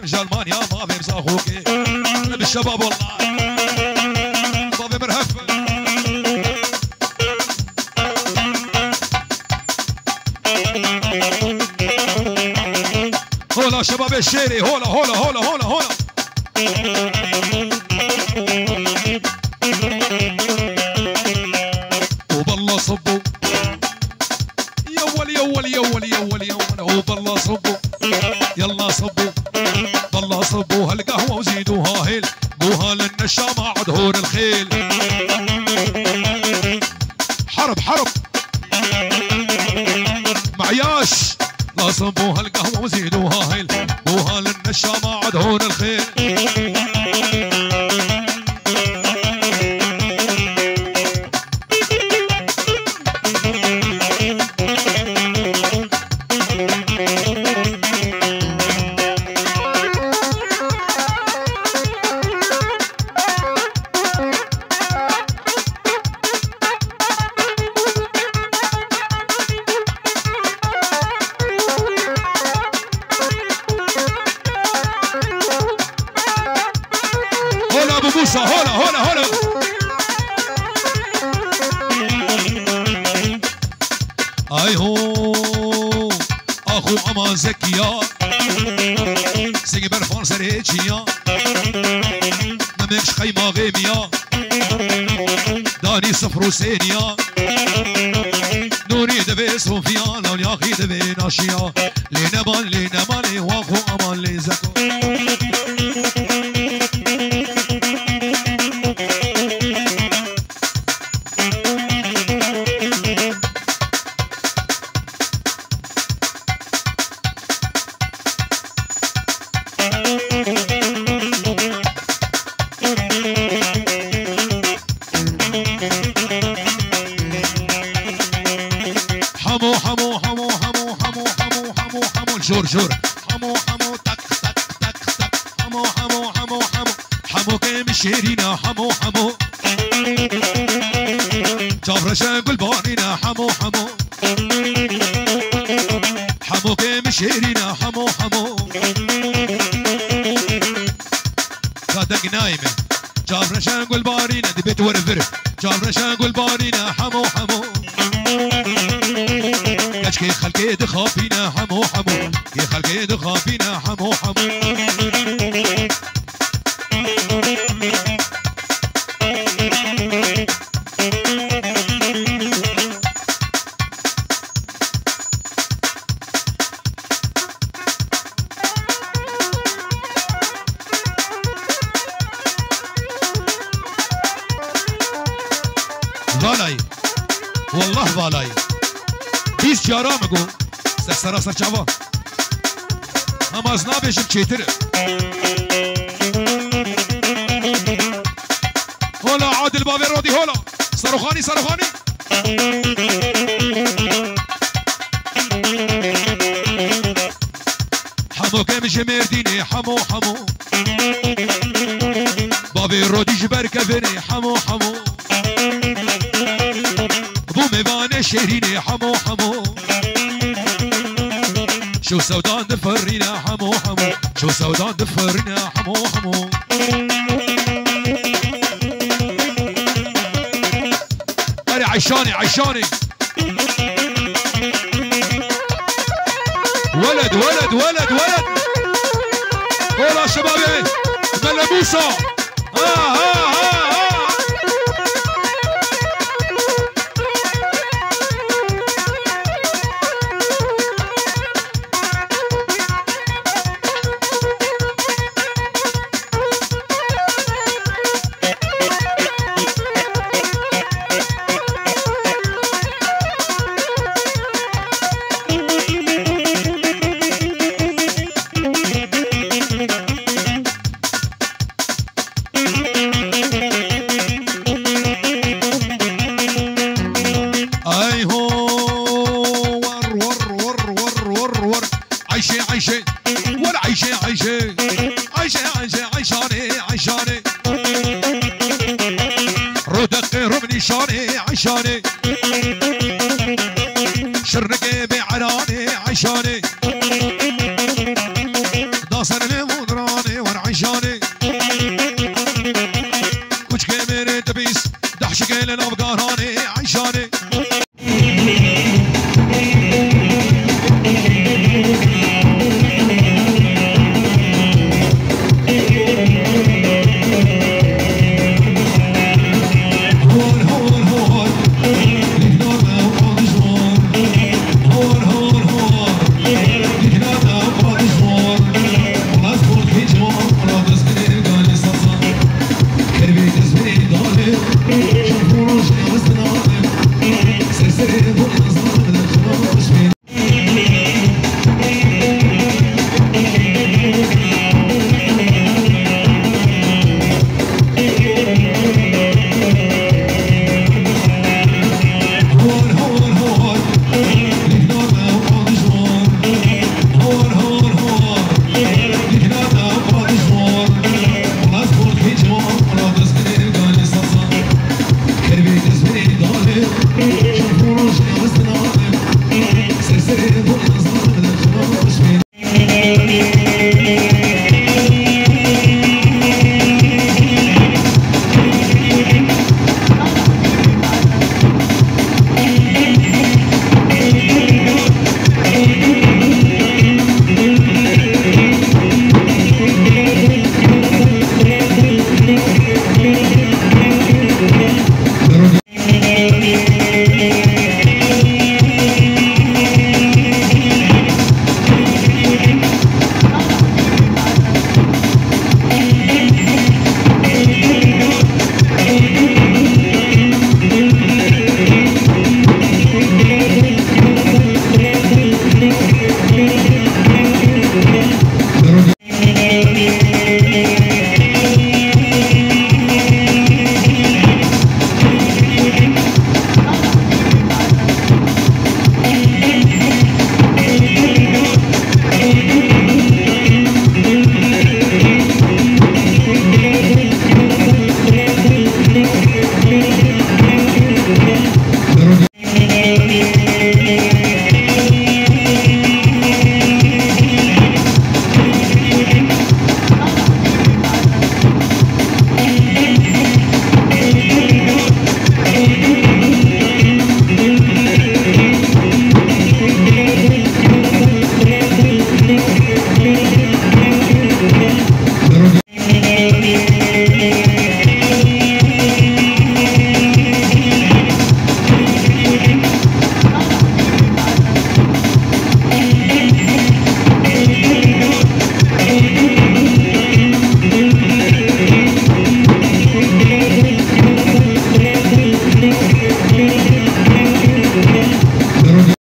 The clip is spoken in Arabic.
جالمانيا ما في مساخوكي انا بالشباب والله ما في مرهف هولا شباب الشيري هولا هولا هولا هولا هولا وبالله صبوا يول يول يول يول يول وبالله صبوا يلا صبوا بالله صبوا هالقهوة وزيدوها هيل قوها للنشامة عدهور الخيل حرب حرب معياش لا صبوا هالقهوة وزيدوها هيل قوها للنشامة عدهور الخيل هولا هولا هولا اي هو اخو امان زكيا سيجي برفان سريتشيا نمكش خيمة غيميا داني صفر وسينيا نوري دبي صوفيانا ولياخي دبي ناشيا لينمان لينمان واخو امان لي زكو جور جور حمو حمو تك تك تك تك حمو حمو حمو حمو حمو كيم شيرينا حمو حمو جابر شاقل بانينا حمو حمو حمو كيم شيرينا حمو حمو صدق نايمة جابر شاقل بانينا دي بيت ورفر جابر شاقل بانينا حمو حمو كي خلقي دخافينا حمو حمو يا خلقي دخافينا حمو حمو بالاي والله بالاي 20 جارا مگو سراسر چاوا هم از نابشم چیتره هولا عادل باوی رودی هولا صاروخانی صاروخانی حمو که میشه مردینه حمو حمو باوی رودی جبر کفنه حمو حمو بو میوان شیرینه حمو حمو شو سودان دفرينا حمو حمو شو سودان دفرينا حمو حمو أري عيشاني عيشاني ولد ولد ولد ولد قولا شبابي ملبوسة عشاني شرقي بعراني عشاني داصر ودراني ورعيشاني كوش كاميري تبيس دحش كيل الأفقاراني عيشاني